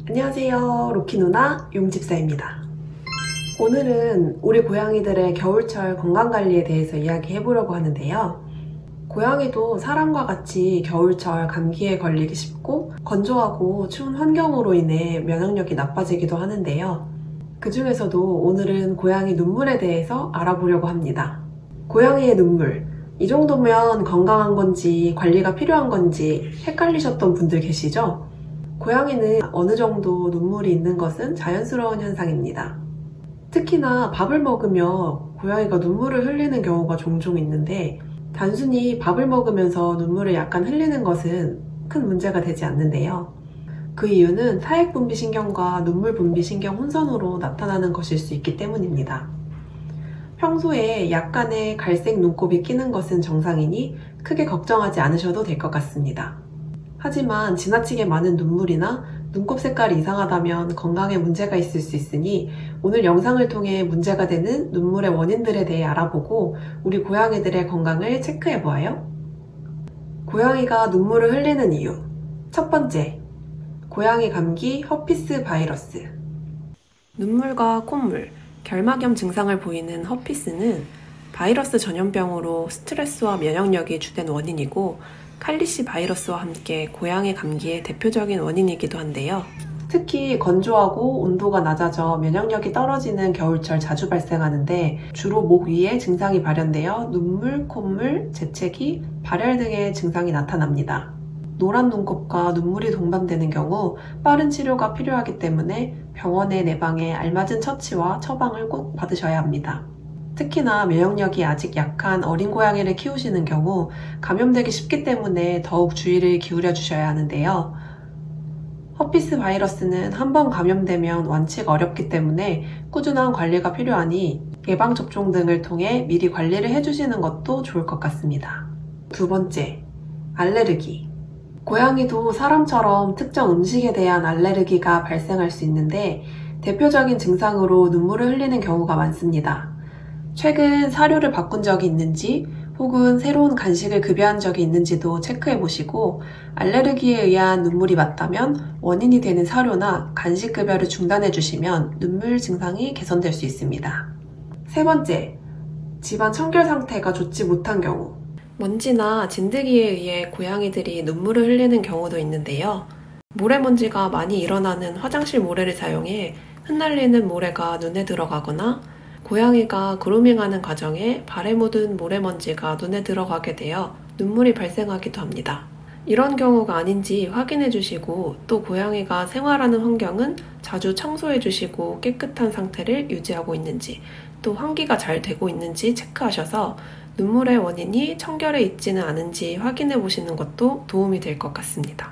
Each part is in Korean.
안녕하세요, 로키 누나 용집사입니다. 오늘은 우리 고양이들의 겨울철 건강관리에 대해서 이야기해보려고 하는데요. 고양이도 사람과 같이 겨울철 감기에 걸리기 쉽고 건조하고 추운 환경으로 인해 면역력이 나빠지기도 하는데요. 그 중에서도 오늘은 고양이 눈물에 대해서 알아보려고 합니다. 고양이의 눈물, 이 정도면 건강한 건지 관리가 필요한 건지 헷갈리셨던 분들 계시죠? 고양이는 어느 정도 눈물이 있는 것은 자연스러운 현상입니다. 특히나 밥을 먹으며 고양이가 눈물을 흘리는 경우가 종종 있는데 단순히 밥을 먹으면서 눈물을 약간 흘리는 것은 큰 문제가 되지 않는데요. 그 이유는 사액분비신경과 눈물분비신경 혼선으로 나타나는 것일 수 있기 때문입니다. 평소에 약간의 갈색 눈곱이 끼는 것은 정상이니 크게 걱정하지 않으셔도 될 것 같습니다. 하지만 지나치게 많은 눈물이나 눈곱 색깔이 이상하다면 건강에 문제가 있을 수 있으니 오늘 영상을 통해 문제가 되는 눈물의 원인들에 대해 알아보고 우리 고양이들의 건강을 체크해 보아요. 고양이가 눈물을 흘리는 이유. 첫 번째, 고양이 감기 허피스 바이러스. 눈물과 콧물, 결막염 증상을 보이는 허피스는 바이러스 전염병으로 스트레스와 면역력이 주된 원인이고 칼리시 바이러스와 함께 고양이 감기의 대표적인 원인이기도 한데요. 특히 건조하고 온도가 낮아져 면역력이 떨어지는 겨울철 자주 발생하는데 주로 목 위에 증상이 발현되어 눈물, 콧물, 재채기, 발열 등의 증상이 나타납니다. 노란 눈곱과 눈물이 동반되는 경우 빠른 치료가 필요하기 때문에 병원의 내방에 알맞은 처치와 처방을 꼭 받으셔야 합니다. 특히나 면역력이 아직 약한 어린 고양이를 키우시는 경우 감염되기 쉽기 때문에 더욱 주의를 기울여 주셔야 하는데요. 허피스 바이러스는 한번 감염되면 완치가 어렵기 때문에 꾸준한 관리가 필요하니 예방접종 등을 통해 미리 관리를 해주시는 것도 좋을 것 같습니다. 두 번째, 알레르기. 고양이도 사람처럼 특정 음식에 대한 알레르기가 발생할 수 있는데 대표적인 증상으로 눈물을 흘리는 경우가 많습니다. 최근 사료를 바꾼 적이 있는지 혹은 새로운 간식을 급여한 적이 있는지도 체크해 보시고 알레르기에 의한 눈물이 맞다면 원인이 되는 사료나 간식 급여를 중단해 주시면 눈물 증상이 개선될 수 있습니다. 세 번째, 집안 청결 상태가 좋지 못한 경우. 먼지나 진드기에 의해 고양이들이 눈물을 흘리는 경우도 있는데요. 모래먼지가 많이 일어나는 화장실 모래를 사용해 흩날리는 모래가 눈에 들어가거나 고양이가 그루밍하는 과정에 발에 묻은 모래먼지가 눈에 들어가게 되어 눈물이 발생하기도 합니다. 이런 경우가 아닌지 확인해 주시고 또 고양이가 생활하는 환경은 자주 청소해 주시고 깨끗한 상태를 유지하고 있는지 또 환기가 잘 되고 있는지 체크하셔서 눈물의 원인이 청결에 있지는 않은지 확인해 보시는 것도 도움이 될 것 같습니다.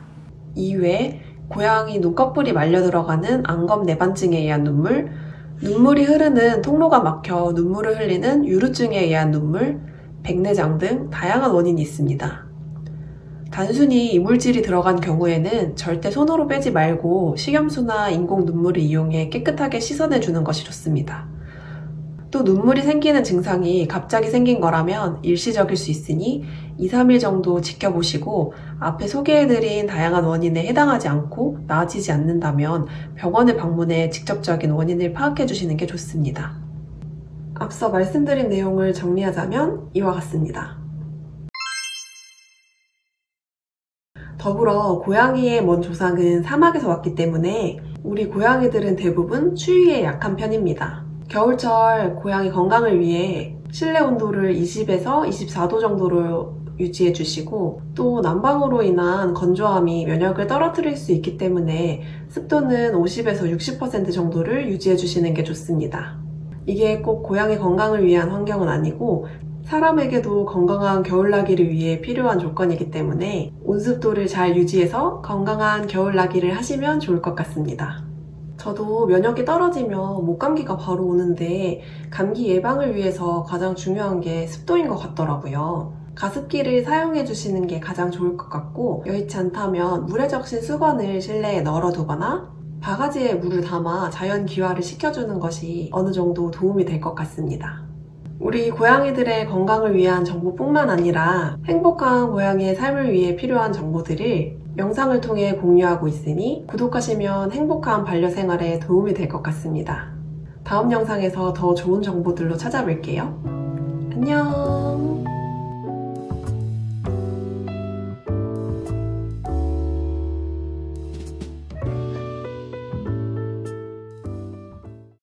이외에 고양이 눈꺼풀이 말려 들어가는 안검내반증에 의한 눈물, 눈물이 흐르는 통로가 막혀 눈물을 흘리는 유루증에 의한 눈물, 백내장 등 다양한 원인이 있습니다. 단순히 이물질이 들어간 경우에는 절대 손으로 빼지 말고 식염수나 인공 눈물을 이용해 깨끗하게 씻어내주는 것이 좋습니다. 또 눈물이 생기는 증상이 갑자기 생긴 거라면 일시적일 수 있으니 2-3일 정도 지켜보시고 앞에 소개해드린 다양한 원인에 해당하지 않고 나아지지 않는다면 병원을 방문해 직접적인 원인을 파악해 주시는 게 좋습니다. 앞서 말씀드린 내용을 정리하자면 이와 같습니다. 더불어 고양이의 먼 조상은 사막에서 왔기 때문에 우리 고양이들은 대부분 추위에 약한 편입니다. 겨울철 고양이 건강을 위해 실내 온도를 20에서 24도 정도로 유지해 주시고 또 난방으로 인한 건조함이 면역을 떨어뜨릴 수 있기 때문에 습도는 50에서 60% 정도를 유지해 주시는 게 좋습니다. 이게 꼭 고양이 건강을 위한 환경은 아니고 사람에게도 건강한 겨울나기를 위해 필요한 조건이기 때문에 온습도를 잘 유지해서 건강한 겨울나기를 하시면 좋을 것 같습니다. 저도 면역이 떨어지면 목감기가 바로 오는데 감기 예방을 위해서 가장 중요한 게 습도인 것 같더라고요. 가습기를 사용해 주시는 게 가장 좋을 것 같고 여의치 않다면 물에 적신 수건을 실내에 널어두거나 바가지에 물을 담아 자연 기화를 시켜주는 것이 어느 정도 도움이 될 것 같습니다. 우리 고양이들의 건강을 위한 정보뿐만 아니라 행복한 고양이의 삶을 위해 필요한 정보들을 영상을 통해 공유하고 있으니 구독하시면 행복한 반려생활에 도움이 될 것 같습니다. 다음 영상에서 더 좋은 정보들로 찾아뵐게요. 안녕.